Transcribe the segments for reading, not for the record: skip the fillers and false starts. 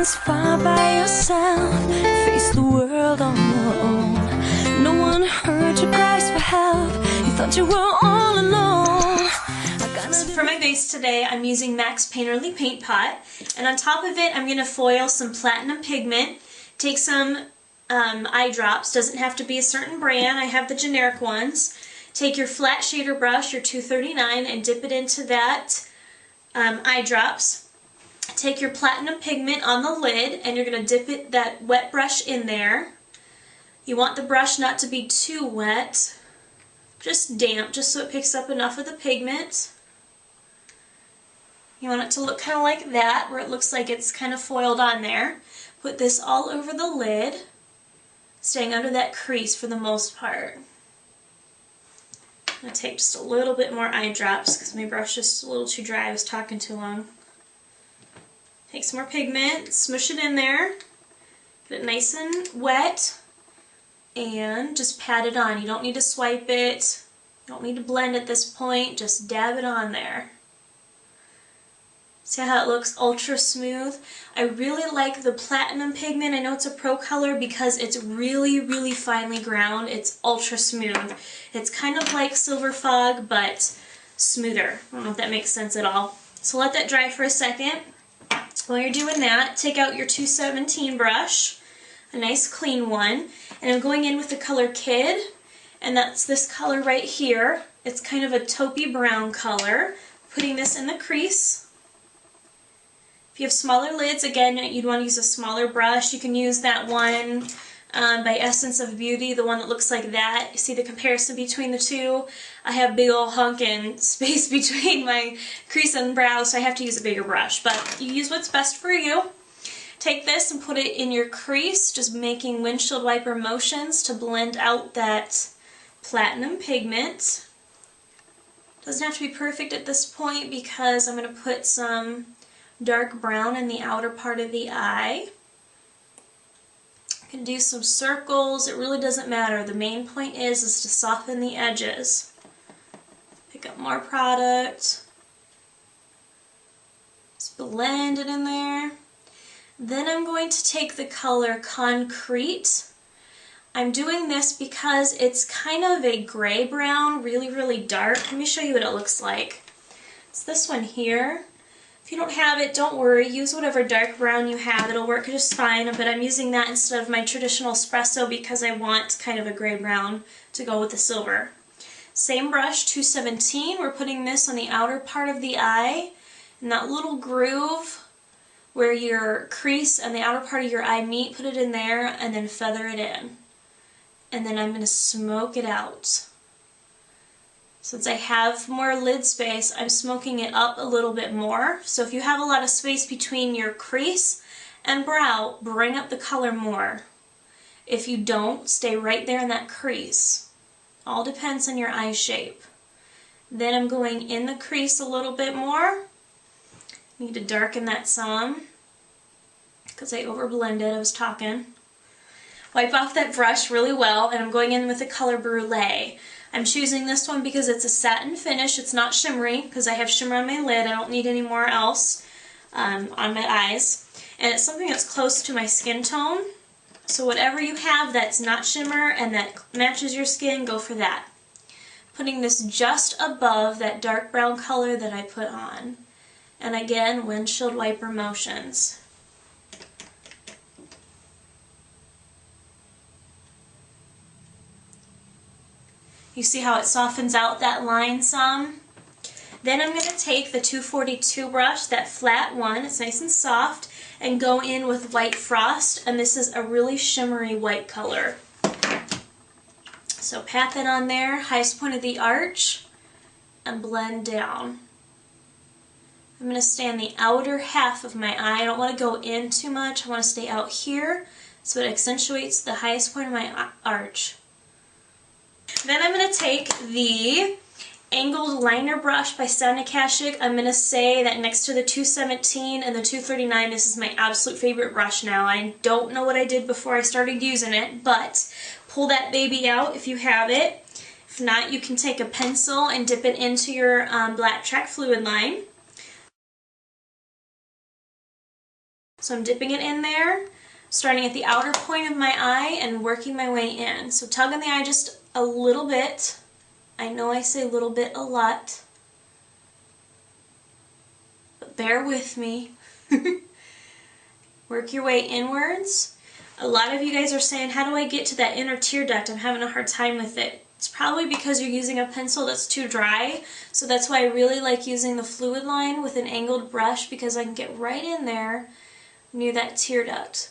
this far by yourself, face the world on your own. No one heard your cries for help, you thought you were all alone. So for my base today, I'm using MAC's Painterly Paint Pot, and on top of it I'm going to foil some platinum pigment. Take some eye drops, doesn't have to be a certain brand, I have the generic ones. Take your flat shader brush, your 239, and dip it into that eye drops. Take your platinum pigment on the lid, and you're going to dip that wet brush in there. You want the brush not to be too wet, just damp, just so it picks up enough of the pigment. You want it to look kind of like that, where it looks like it's kind of foiled on there. Put this all over the lid, staying under that crease for the most part. I'm going to take just a little bit more eye drops because my brush is a little too dry. I was talking too long. Take some more pigment, smush it in there, get it nice and wet, and just pat it on. You don't need to swipe it, you don't need to blend at this point, just dab it on there. See how it looks ultra smooth? I really like the platinum pigment. I know it's a pro color because it's really, really finely ground. It's ultra smooth. It's kind of like silver fog, but smoother. I don't know if that makes sense at all. So let that dry for a second. While you're doing that, take out your 217 brush, a nice clean one, and I'm going in with the color Kid, and that's this color right here. It's kind of a taupey brown color. Putting this in the crease. If you have smaller lids, again, you'd want to use a smaller brush. You can use that one by Essence of Beauty, the one that looks like that. You see the comparison between the two? I have big old hunkin' space between my crease and brow, so I have to use a bigger brush. But you use what's best for you. Take this and put it in your crease, just making windshield wiper motions to blend out that platinum pigment. Doesn't have to be perfect at this point because I'm going to put some dark brown in the outer part of the eye. You can do some circles, it really doesn't matter. The main point is to soften the edges. Pick up more product. Just blend it in there. Then I'm going to take the color Concrete. I'm doing this because it's kind of a gray brown, really, really dark. Let me show you what it looks like. It's this one here. If you don't have it, don't worry. Use whatever dark brown you have. It'll work just fine, but I'm using that instead of my traditional espresso because I want kind of a gray brown to go with the silver. Same brush, 217. We're putting this on the outer part of the eye, in that little groove where your crease and the outer part of your eye meet. Put it in there and then feather it in. And then I'm going to smoke it out. Since I have more lid space, I'm smoking it up a little bit more. So if you have a lot of space between your crease and brow, bring up the color more. If you don't, stay right there in that crease. All depends on your eye shape. Then I'm going in the crease a little bit more. Need to darken that some because I overblended, I was talking. Wipe off that brush really well, and I'm going in with the color Brulee. I'm choosing this one because it's a satin finish. It's not shimmery because I have shimmer on my lid. I don't need any more else on my eyes. And it's something that's close to my skin tone. So whatever you have that's not shimmer and that matches your skin, go for that. Putting this just above that dark brown color that I put on. And again, windshield wiper motions. You see how it softens out that line some? Then I'm going to take the 242 brush, that flat one, it's nice and soft, and go in with White Frost, and this is a really shimmery white color. So pat that on there, highest point of the arch, and blend down. I'm going to stay on the outer half of my eye. I don't want to go in too much, I want to stay out here, so it accentuates the highest point of my arch. Then I'm going to take the angled liner brush by Sound Akashic. I'm going to say that next to the 217 and the 239, this is my absolute favorite brush now. I don't know what I did before I started using it, but pull that baby out if you have it. If not, you can take a pencil and dip it into your black track fluid line. So I'm dipping it in there, starting at the outer point of my eye and working my way in. So tug on the eye just a little bit. I know I say a little bit a lot, but bear with me. Work your way inwards. A lot of you guys are saying, how do I get to that inner tear duct? I'm having a hard time with it. It's probably because you're using a pencil that's too dry, so that's why I really like using the fluid line with an angled brush, because I can get right in there near that tear duct.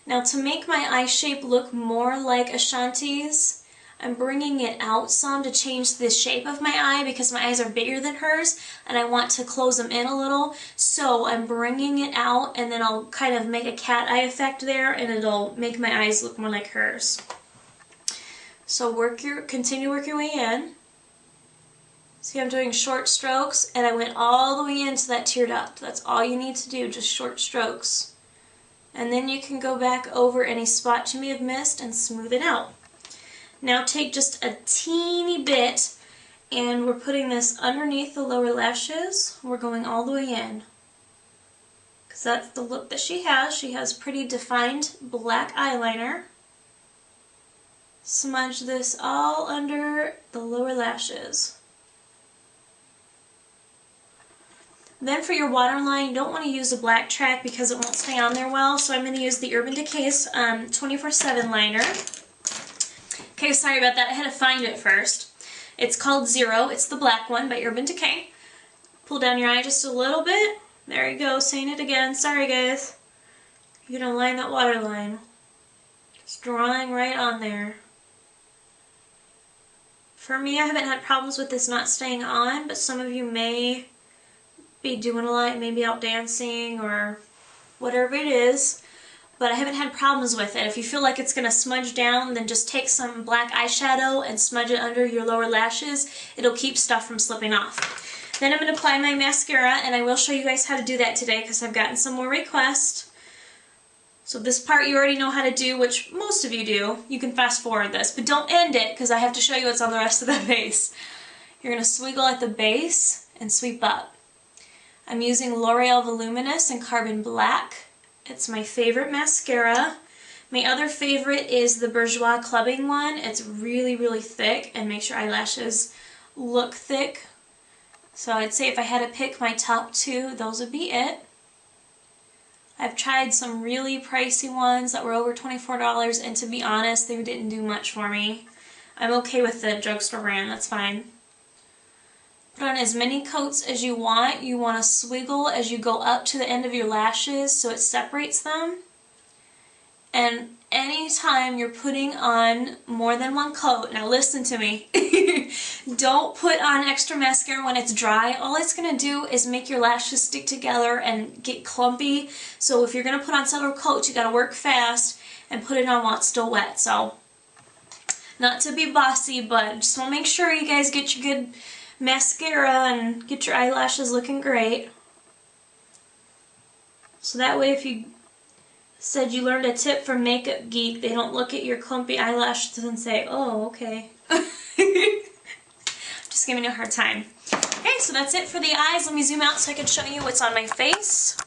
Now to make my eye shape look more like Ashanti's, I'm bringing it out some to change the shape of my eye because my eyes are bigger than hers and I want to close them in a little. So I'm bringing it out and then I'll kind of make a cat eye effect there and it'll make my eyes look more like hers. So continue working your way in. See, I'm doing short strokes and I went all the way into that tear duct. That's all you need to do, just short strokes. And then you can go back over any spots you may have missed and smooth it out. Now take just a teeny bit and we're putting this underneath the lower lashes. We're going all the way in. Because that's the look that she has. She has pretty defined black eyeliner. Smudge this all under the lower lashes. Then for your waterline, you don't want to use a black track because it won't stay on there well. So I'm going to use the Urban Decay's 24/7 liner. Okay, sorry about that. I had to find it first. It's called Zero. It's the black one by Urban Decay. Pull down your eye just a little bit. There you go. Saying it again. Sorry, guys. You're going to line that waterline. Just drawing right on there. For me, I haven't had problems with this not staying on, but some of you may be doing a lot, maybe out dancing or whatever it is. But I haven't had problems with it. If you feel like it's going to smudge down, then just take some black eyeshadow and smudge it under your lower lashes. It'll keep stuff from slipping off. Then I'm going to apply my mascara, and I will show you guys how to do that today because I've gotten some more requests. So this part you already know how to do, which most of you do. You can fast forward this, but don't end it because I have to show you what's on the rest of the face. You're going to swiggle at the base and sweep up. I'm using L'Oreal Voluminous in Carbon Black. It's my favorite mascara. My other favorite is the Bourjois Clubbing one. It's really, really thick and makes your eyelashes look thick. So I'd say if I had to pick my top two, those would be it. I've tried some really pricey ones that were over $24, and to be honest, they didn't do much for me. I'm okay with the drugstore brand, that's fine. Put on as many coats as you want. You want to swiggle as you go up to the end of your lashes so it separates them. And anytime you're putting on more than one coat, now listen to me, don't put on extra mascara when it's dry. All it's going to do is make your lashes stick together and get clumpy. So if you're going to put on several coats, you got to work fast and put it on while it's still wet. So, not to be bossy, but just want to make sure you guys get your good mascara and get your eyelashes looking great. So that way if you said you learned a tip from Makeup Geek, they don't look at your clumpy eyelashes and say, oh, okay. Just giving you a hard time. Okay, so that's it for the eyes. Let me zoom out so I can show you what's on my face.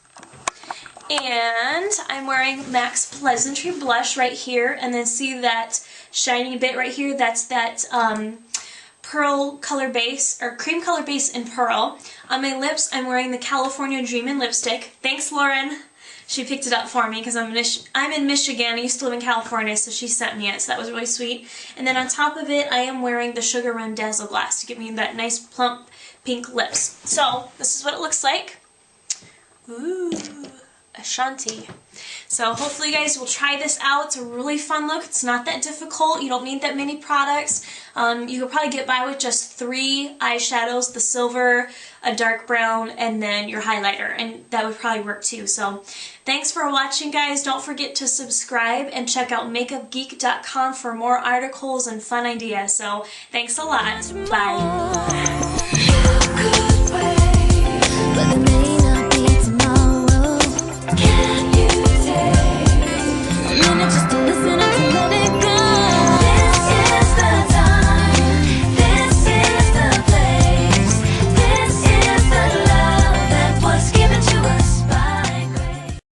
And I'm wearing MAC's Pleasantry blush right here, and then see that shiny bit right here? That's that pearl color base, or cream color base in pearl. On my lips, I'm wearing the California Dreamin' lipstick. Thanks, Lauren. She picked it up for me because I'm in Michigan. I used to live in California, so she sent me it, so that was really sweet. And then on top of it, I am wearing the Sugar Rim Dazzle Glass to give me that nice plump pink lips. So, this is what it looks like. Ooh, Ashanti. So hopefully you guys will try this out. It's a really fun look. It's not that difficult. You don't need that many products. You could probably get by with just 3 eyeshadows, the silver, a dark brown, and then your highlighter, and that would probably work too. So thanks for watching, guys. Don't forget to subscribe and check out makeupgeek.com for more articles and fun ideas. So thanks a lot. Bye.